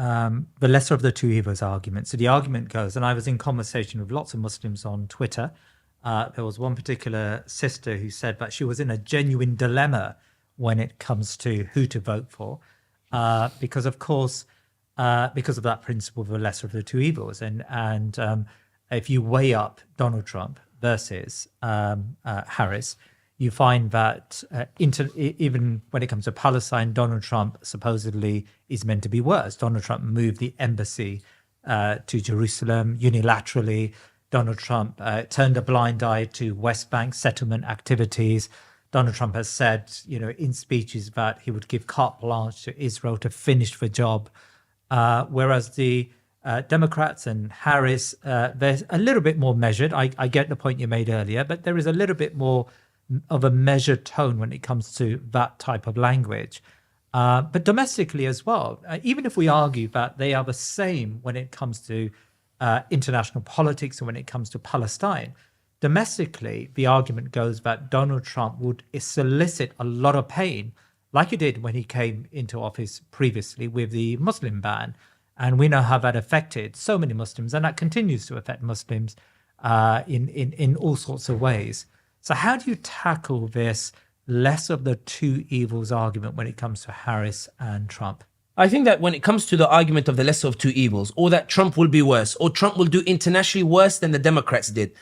the lesser of the two evils argument. So the argument goes, and I was in conversation with lots of Muslims on Twitter. There was one particular sister who said that she was in a genuine dilemma when it comes to who to vote for, because of course, because of that principle of the lesser of the two evils. And if you weigh up Donald Trump versus Harris, you find that even when it comes to Palestine, Donald Trump supposedly is meant to be worse. Donald Trump moved the embassy to Jerusalem unilaterally. Donald Trump turned a blind eye to West Bank settlement activities. Donald Trump has said, in speeches that he would give carte blanche to Israel to finish the job. Whereas the Democrats and Harris, they're a little bit more measured. I get the point you made earlier, but there is a little bit more of a measured tone when it comes to that type of language. But domestically as well, even if we argue that they are the same when it comes to international politics and when it comes to Palestine, domestically, the argument goes that Donald Trump would solicit a lot of pain, like he did when he came into office previously with the Muslim ban. And we know how that affected so many Muslims, and that continues to affect Muslims in all sorts of ways. So how do you tackle this less of the two evils argument when it comes to Harris and Trump? I think that when it comes to the argument of the lesser of two evils, or that Trump will be worse, or Trump will do internationally worse than the Democrats did,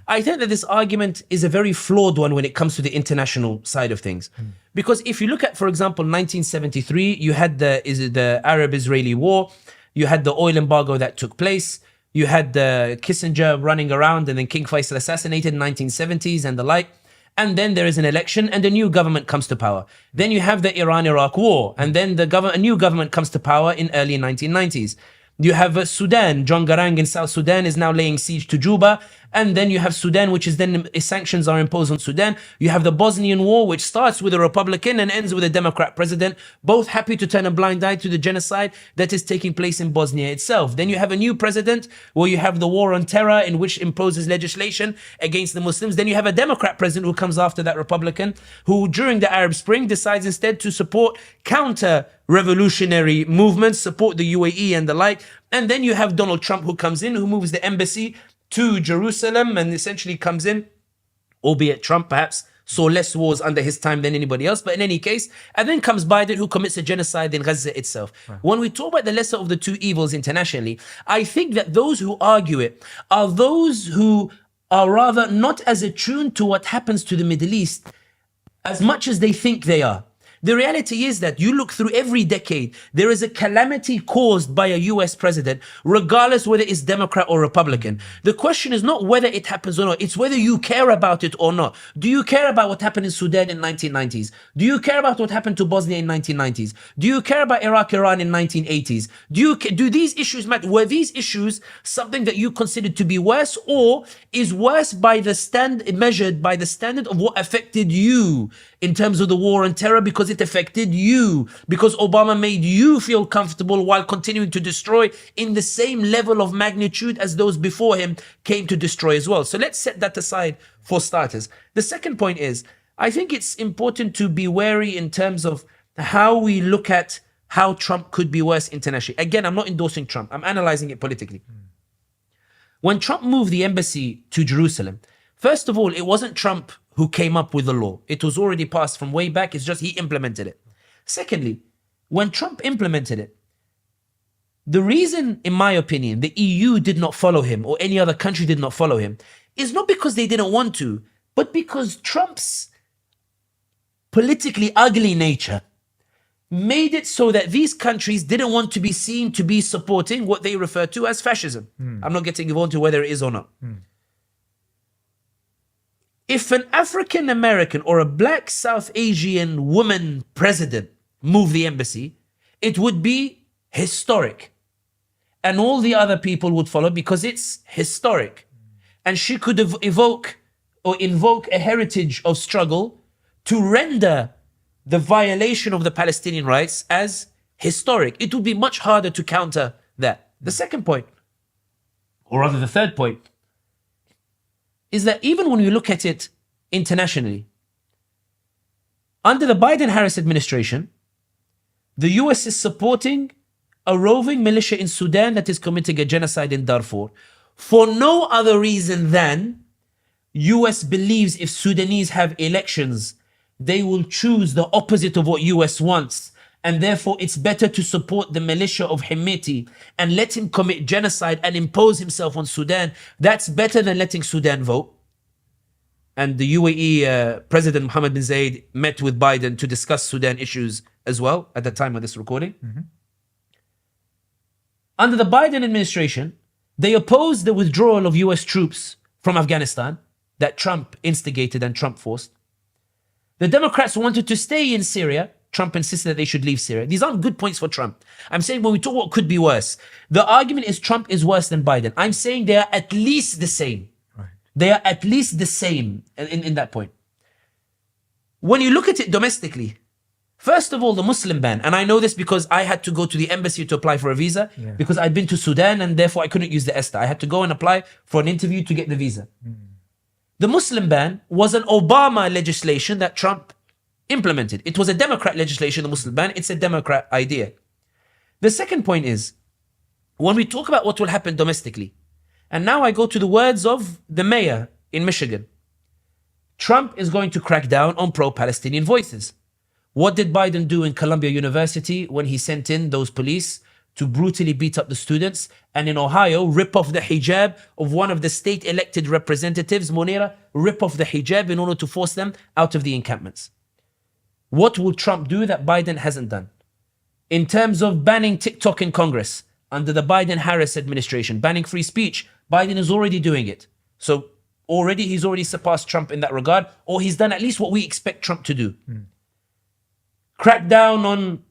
I think that this argument is a very flawed one when it comes to the international side of things. Because if you look at, for example, 1973, you had the Arab-Israeli war, you had the oil embargo that took place, you had Kissinger running around, and then King Faisal assassinated in 1970s and the like. And then there is an election and a new government comes to power. Then you have the Iran-Iraq war, and then a new government comes to power in early 1990s. You have Sudan. John Garang in South Sudan is now laying siege to Juba. And then you have Sudan, which is then sanctions are imposed on Sudan. You have the Bosnian War, which starts with a Republican and ends with a Democrat president, both happy to turn a blind eye to the genocide that is taking place in Bosnia itself. Then you have a new president where you have the war on terror, in which imposes legislation against the Muslims. Then you have a Democrat president who comes after that Republican, who during the Arab Spring decides instead to support counter-revolutionary movements, support the UAE and the like. And then you have Donald Trump who comes in, who moves the embassy to Jerusalem and essentially comes in, albeit Trump perhaps saw less wars under his time than anybody else, but in any case, and then comes Biden who commits a genocide in Gaza itself. Right. When we talk about the lesser of the two evils internationally, I think that those who argue it are those who are rather not as attuned to what happens to the Middle East as much as they think they are. The reality is that you look through every decade, there is a calamity caused by a US president, regardless whether it's Democrat or Republican. The question is not whether it happens or not, it's whether you care about it or not. Do you care about what happened in Sudan in 1990s? Do you care about what happened to Bosnia in 1990s? Do you care about Iraq, Iran in 1980s? Do these issues matter? Were these issues something that you considered to be worse, or is worse by the measured by the standard of what affected you in terms of the war on terror, because it affected you, because Obama made you feel comfortable while continuing to destroy in the same level of magnitude as those before him came to destroy as well. So let's set that aside for starters. The second point is, I think it's important to be wary in terms of how we look at how Trump could be worse internationally. Again, I'm not endorsing Trump. I'm analyzing it politically. When Trump moved the embassy to Jerusalem, first of all, it wasn't Trump who came up with the law. It was already passed from way back. It's just he implemented it. Secondly, when Trump implemented it, the reason, in my opinion, the EU did not follow him or any other country did not follow him is not because they didn't want to, but because Trump's politically ugly nature made it so that these countries didn't want to be seen to be supporting what they refer to as fascism. I'm not getting involved into whether it is or not. If an African American or a black South Asian woman president moved the embassy, it would be historic. And all the other people would follow because it's historic. And she could invoke a heritage of struggle to render the violation of the Palestinian rights as historic. It would be much harder to counter that. The second point, or rather the third point, is that even when you look at it internationally, under the Biden-Harris administration, the US is supporting a roving militia in Sudan that is committing a genocide in Darfur for no other reason than US believes if Sudanese have elections, they will choose the opposite of what US wants. And therefore, it's better to support the militia of Hemeti and let him commit genocide and impose himself on Sudan. That's better than letting Sudan vote. And the UAE President Mohammed bin Zayed met with Biden to discuss Sudan issues as well at the time of this recording. Under the Biden administration, they opposed the withdrawal of US troops from Afghanistan that Trump instigated and Trump forced. The Democrats wanted to stay in Syria. Trump insisted that they should leave Syria. These aren't good points for Trump. I'm saying when we talk what could be worse, the argument is Trump is worse than Biden. I'm saying they are at least the same. Right. They are at least the same in that point. When you look at it domestically, first of all, the Muslim ban, and I know this because I had to go to the embassy to apply for a visa because I'd been to Sudan and therefore I couldn't use the ESTA. I had to go and apply for an interview to get the visa. The Muslim ban was an Obama legislation that Trump implemented. It was a Democrat legislation, the Muslim ban. It's a Democrat idea. The second point is, when we talk about what will happen domestically, and now I go to the words of the mayor in Michigan, Trump is going to crack down on pro-Palestinian voices. What did Biden do in Columbia University when he sent in those police to brutally beat up the students, and in Ohio, rip off the hijab of one of the state elected representatives, Monera, rip off the hijab in order to force them out of the encampments? What will Trump do that Biden hasn't done? In terms of banning TikTok in Congress, under the Biden-Harris administration, banning free speech, Biden is already doing it. So already he's already surpassed Trump in that regard, or he's done at least what we expect Trump to do. Crack down on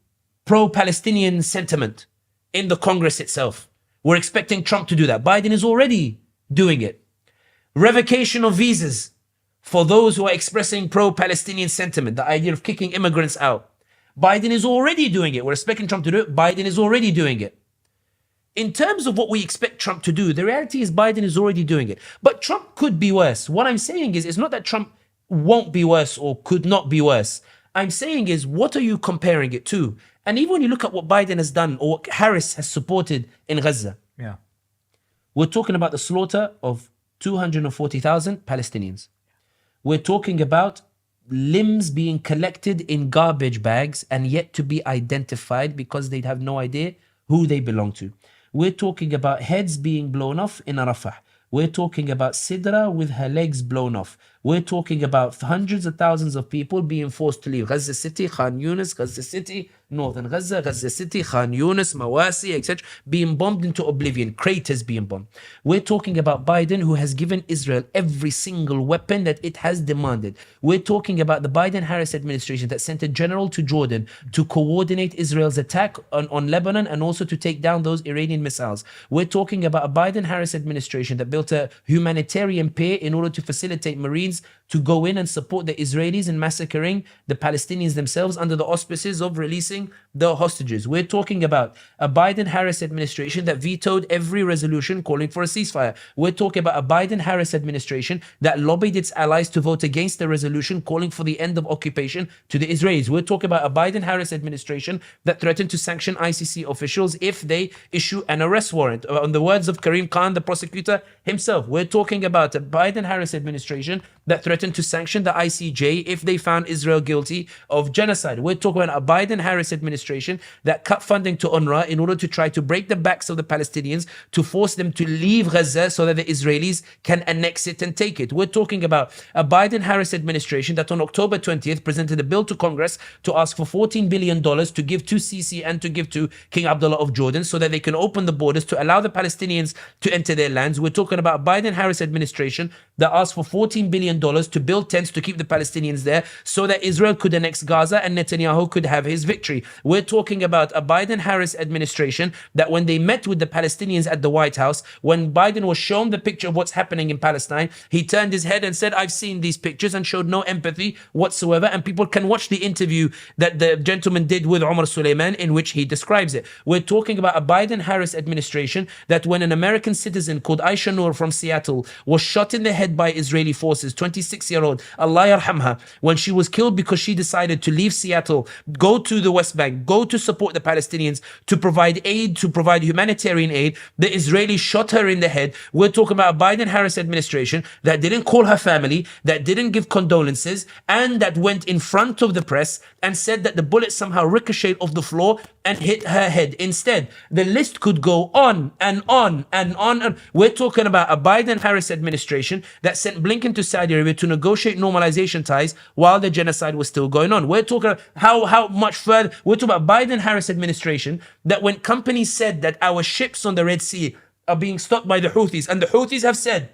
pro-Palestinian sentiment in the Congress itself. We're expecting Trump to do that. Biden is already doing it. Revocation of visas for those who are expressing pro-Palestinian sentiment, the idea of kicking immigrants out. Biden is already doing it. We're expecting Trump to do it. Biden is already doing it. In terms of what we expect Trump to do, the reality is Biden is already doing it. But Trump could be worse. What I'm saying is, it's not that Trump won't be worse or could not be worse. I'm saying is, what are you comparing it to? And even when you look at what Biden has done or what Harris has supported in Gaza, we're talking about the slaughter of 240,000 Palestinians. We're talking about limbs being collected in garbage bags and yet to be identified because they'd have no idea who they belong to. We're talking about heads being blown off in Rafah. We're talking about Sidra with her legs blown off. We're talking about hundreds of thousands of people being forced to leave Gaza City, Khan Yunis, Gaza City, Northern Gaza, Gaza City, Khan Yunis, Mawasi, etc., being bombed into oblivion, craters being bombed. We're talking about Biden, who has given Israel every single weapon that it has demanded. We're talking about the Biden-Harris administration that sent a general to Jordan to coordinate Israel's attack on Lebanon and also to take down those Iranian missiles. We're talking about a Biden-Harris administration that built a humanitarian pier in order to facilitate Marines to go in and support the Israelis in massacring the Palestinians themselves under the auspices of releasing the hostages. We're talking about a Biden-Harris administration that vetoed every resolution calling for a ceasefire. We're talking about a Biden-Harris administration that lobbied its allies to vote against the resolution calling for the end of occupation to the Israelis. We're talking about a Biden-Harris administration that threatened to sanction ICC officials if they issue an arrest warrant. On the words of Karim Khan, the prosecutor himself, we're talking about a Biden-Harris administration that threatened to sanction the ICJ if they found Israel guilty of genocide. We're talking about a Biden-Harris administration that cut funding to UNRWA in order to try to break the backs of the Palestinians, to force them to leave Gaza so that the Israelis can annex it and take it. We're talking about a Biden-Harris administration that on October 20th presented a bill to Congress to ask for $14 billion to give to Sisi and to give to King Abdullah of Jordan so that they can open the borders to allow the Palestinians to enter their lands. We're talking about a Biden-Harris administration that asked for $14 billion to build tents to keep the Palestinians there so that Israel could annex Gaza and Netanyahu could have his victory. We're talking about a Biden-Harris administration that when they met with the Palestinians at the White House, when Biden was shown the picture of what's happening in Palestine, he turned his head and said, I've seen these pictures, and showed no empathy whatsoever. And people can watch the interview that the gentleman did with Omar Suleiman in which he describes it. We're talking about a Biden-Harris administration that when an American citizen called Aisha Noor from Seattle was shot in the head by Israeli forces 26-year-old, Allah yarhamha, when she was killed because she decided to leave Seattle, go to the West Bank, go to support the Palestinians, to provide aid, to provide humanitarian aid. The Israelis shot her in the head. We're talking about a Biden-Harris administration that didn't call her family, that didn't give condolences, and that went in front of the press and said that the bullet somehow ricocheted off the floor and hit her head instead. The list could go on and on and on. And we're talking about a Biden-Harris administration that sent Blinken to Saudi Arabia to negotiate normalization ties while the genocide was still going on. We're talking how much further. We're talking about Biden-Harris administration that when companies said that our ships on the Red Sea are being stopped by the Houthis, and the Houthis have said,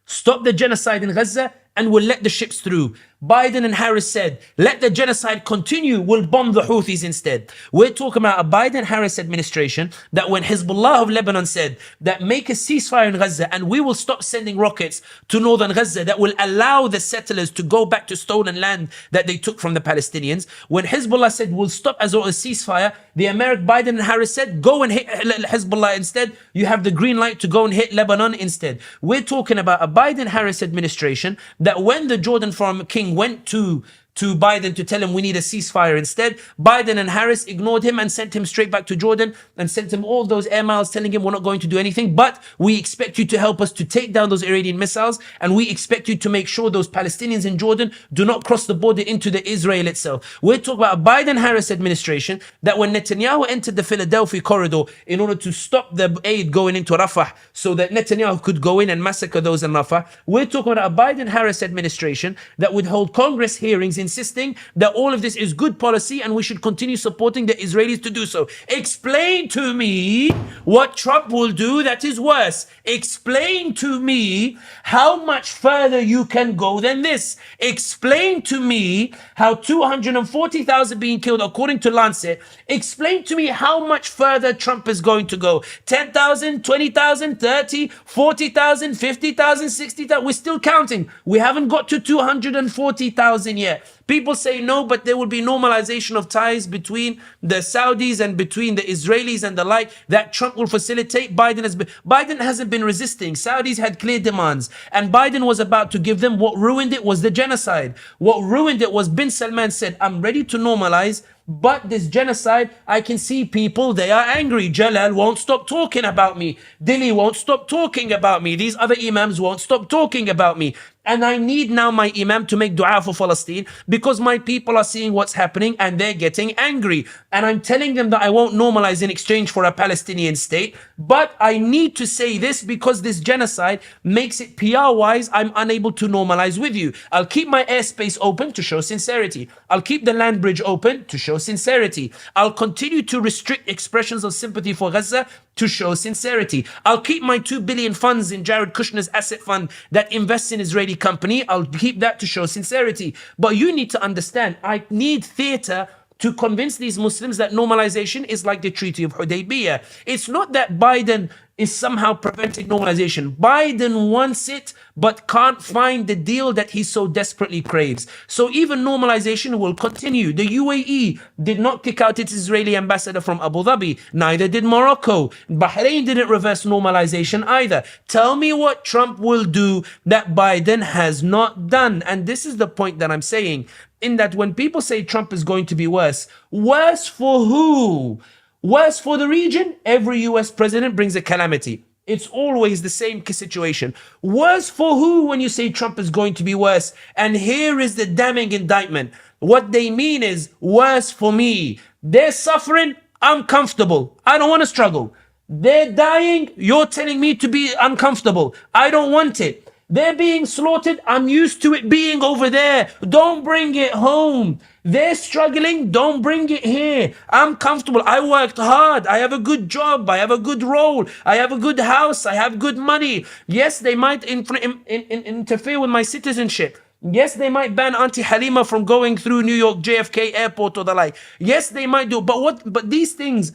stop the genocide in Gaza and we'll let the ships through. Biden and Harris said, let the genocide continue, we'll bomb the Houthis instead. We're talking about a Biden-Harris administration that when Hezbollah of Lebanon said that make a ceasefire in Gaza and we will stop sending rockets to northern Gaza that will allow the settlers to go back to stolen land that they took from the Palestinians. When Hezbollah said we'll stop as well as ceasefire, the American Biden and Harris said go and hit Hezbollah instead. You have the green light to go and hit Lebanon instead. We're talking about a Biden-Harris administration that when the Jordan farm king went to Biden to tell him we need a ceasefire instead, Biden and Harris ignored him and sent him straight back to Jordan and sent him all those air miles telling him we're not going to do anything, but we expect you to help us to take down those Iranian missiles, and we expect you to make sure those Palestinians in Jordan do not cross the border into the Israel itself. We're talking about a Biden-Harris administration that when Netanyahu entered the Philadelphia corridor in order to stop the aid going into Rafah so that Netanyahu could go in and massacre those in Rafah, we're talking about a Biden-Harris administration that would hold Congress hearings insisting that all of this is good policy and we should continue supporting the Israelis to do so. Explain to me what Trump will do that is worse. Explain to me how much further you can go than this. Explain to me how 240,000 being killed according to Lancet. Explain to me how much further Trump is going to go. 10,000, 20,000, 30, 40,000, 50,000, 60,000. We're still counting. We haven't got to 240,000 yet. People say no, but there will be normalization of ties between the Saudis and between the Israelis and the like that Trump will facilitate. Biden hasn't been resisting. Saudis had clear demands and Biden was about to give them. What ruined it was the genocide. What ruined it was bin Salman said, I'm ready to normalize, but this genocide, I can see people, they are angry. Jalal won't stop talking about me. Dili won't stop talking about me. These other imams won't stop talking about me. And I need now my imam to make dua for Palestine because my people are seeing what's happening and they're getting angry. And I'm telling them that I won't normalize in exchange for a Palestinian state. But I need to say this because this genocide makes it PR-wise, I'm unable to normalize with you. I'll keep my airspace open to show sincerity. I'll keep the land bridge open to show sincerity. I'll continue to restrict expressions of sympathy for Gaza to show sincerity. I'll keep my 2 billion funds in Jared Kushner's asset fund that invests in Israeli company. I'll keep that to show sincerity. But you need to understand, I need theater to convince these Muslims that normalization is like the Treaty of Hudaybiyah. It's not that Biden is somehow preventing normalization. Biden wants it, but can't find the deal that he so desperately craves. So even normalization will continue. The UAE did not kick out its Israeli ambassador from Abu Dhabi. Neither did Morocco. Bahrain didn't reverse normalization either. Tell me what Trump will do that Biden has not done. And this is the point that I'm saying, in that when people say Trump is going to be worse for who? Worse for the region? Every US president brings a calamity. It's always the same situation. Worse for who when you say Trump is going to be worse? And here is the damning indictment. What they mean is worse for me. They're suffering, I'm comfortable. I don't want to struggle. They're dying, you're telling me to be uncomfortable. I don't want it. They're being slaughtered. I'm used to it being over there. Don't bring it home. They're struggling. Don't bring it here. I'm comfortable. I worked hard. I have a good job. I have a good role. I have a good house. I have good money. Yes, they might interfere with my citizenship. Yes, they might ban Auntie Halima from going through New York JFK airport or the like. Yes, they might do. But these things,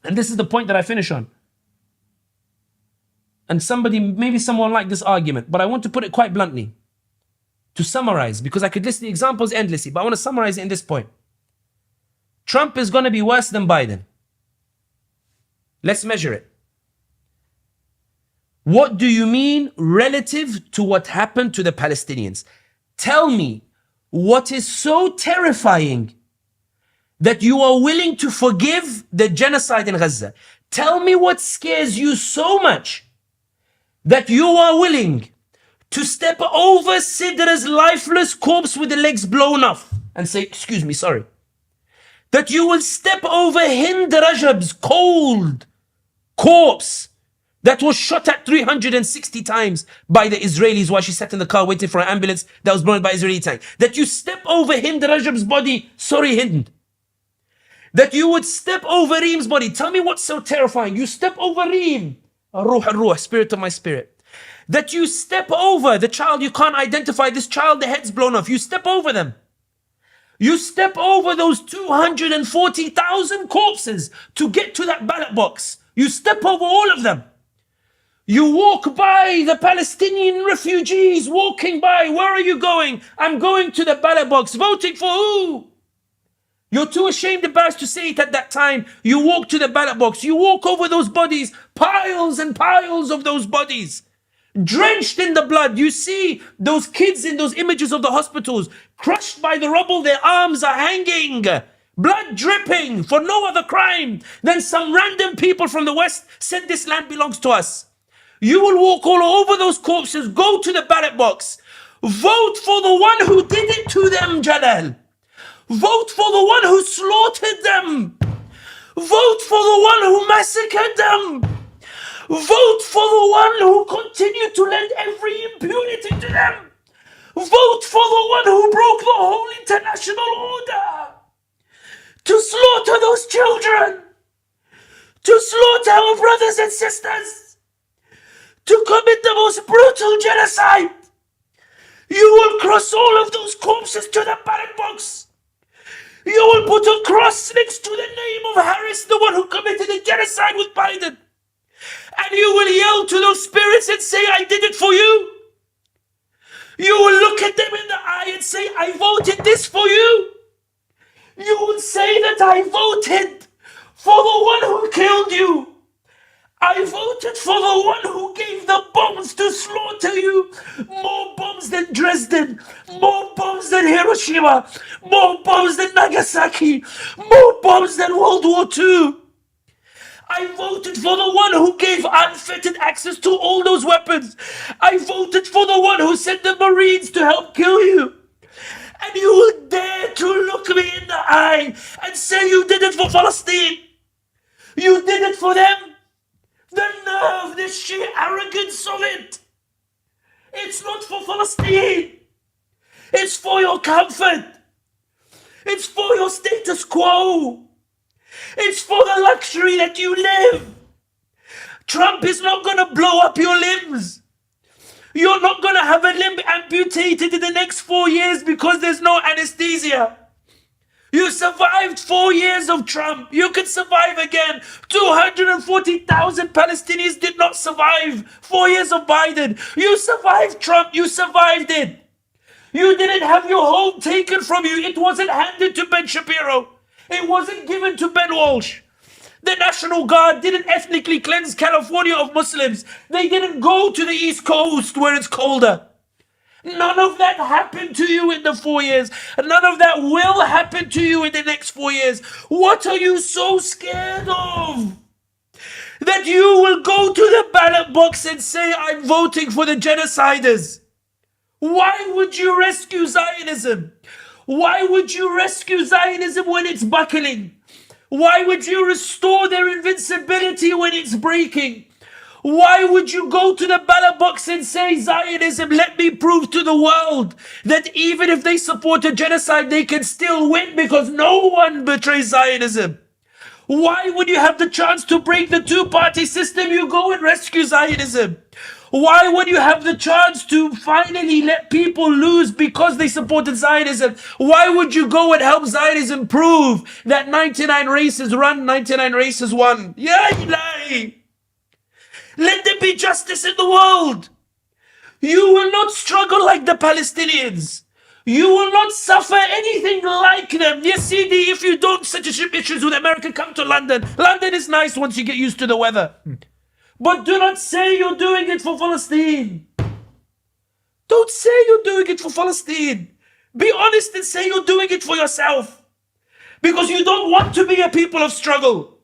and this is the point that I finish on. And maybe someone liked this argument, but I want to put it quite bluntly. To summarize, because I could list the examples endlessly, but I want to summarize it in this point. Trump is going to be worse than Biden. Let's measure it. What do you mean relative to what happened to the Palestinians? Tell me what is so terrifying that you are willing to forgive the genocide in Gaza. Tell me what scares you so much that you are willing to step over Sidra's lifeless corpse with the legs blown off and say, excuse me, sorry. That you will step over Hind Rajab's cold corpse that was shot at 360 times by the Israelis while she sat in the car waiting for an ambulance that was blown by Israeli tank. That you step over Hind Rajab's body, sorry Hind. That you would step over Reem's body. Tell me what's so terrifying. You step over Reem, Ruh, spirit of my spirit. That you step over the child you can't identify, this child, the head's blown off. You step over them. You step over those 240,000 corpses to get to that ballot box. You step over all of them. You walk by the Palestinian refugees walking by. Where are you going? I'm going to the ballot box. Voting for who? You're too ashamed, embarrassed to say it at that time. You walk to the ballot box. You walk over those bodies, piles and piles of those bodies, drenched in the blood. You see those kids in those images of the hospitals, crushed by the rubble. Their arms are hanging, blood dripping for no other crime than some random people from the West said this land belongs to us. You will walk all over those corpses, go to the ballot box, vote for the one who did it to them, Jalal. Vote for the one who slaughtered them. Vote for the one who massacred them. Vote for the one who continued to lend every impunity to them. Vote for the one who broke the whole international order. To slaughter those children. To slaughter our brothers and sisters. To commit the most brutal genocide. You will cross all of those corpses to the ballot box. You will put a cross next to the name of Harris, the one who committed the genocide with Biden. And you will yell to those spirits and say, I did it for you. You will look at them in the eye and say, I voted this for you. You will say that I voted for the one who killed you. I voted for the one who gave the bombs to slaughter you. More bombs than Dresden. More bombs than Hiroshima. More bombs than Nagasaki. More bombs than World War II. I voted for the one who gave unfettered access to all those weapons. I voted for the one who sent the Marines to help kill you. And you will dare to look me in the eye and say you did it for Palestine. You did it for them. The nerve, the sheer arrogance of it. It's not for Palestine. It's for your comfort. It's for your status quo. It's for the luxury that you live. Trump is not going to blow up your limbs. You're not going to have a limb amputated in the next 4 years because there's no anesthesia. You survived 4 years of Trump. You can survive again. 240,000 Palestinians did not survive 4 years of Biden. You survived Trump. You survived it. You didn't have your home taken from you. It wasn't handed to Ben Shapiro. It wasn't given to Ben Walsh. The National Guard didn't ethnically cleanse California of Muslims. They didn't go to the East Coast where it's colder. None of that happened to you in the 4 years. None of that will happen to you in the next 4 years. What are you so scared of? That you will go to the ballot box and say, I'm voting for the genociders. Why would you rescue Zionism? Why would you rescue Zionism when it's buckling? Why would you restore their invincibility when it's breaking? Why would you go to the ballot box and say, Zionism, let me prove to the world that even if they support a genocide, they can still win because no one betrays Zionism? Why, when you have the chance to break the two-party system, you go and rescue Zionism? Why, when you have the chance to finally let people lose because they supported Zionism, why would you go and help Zionism prove that 99 races run, 99 races won? Ya Ilahi! Let there be justice in the world. You will not struggle like the Palestinians. You will not suffer anything like them. Yes, CD, if you don't censorship issues with America, come to London. London is nice once you get used to the weather. But do not say you're doing it for Palestine. Don't say you're doing it for Palestine. Be honest and say you're doing it for yourself. Because you don't want to be a people of struggle.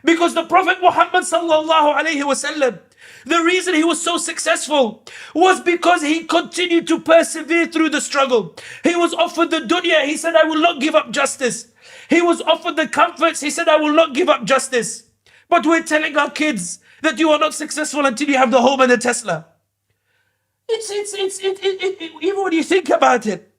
Because the Prophet Muhammad sallallahu alayhi wasallam, the reason he was so successful was because he continued to persevere through the struggle. He was offered the dunya, he said, I will not give up justice. He was offered the comforts, he said, I will not give up justice. But we're telling our kids that you are not successful until you have the home and the Tesla. Even when you think about it,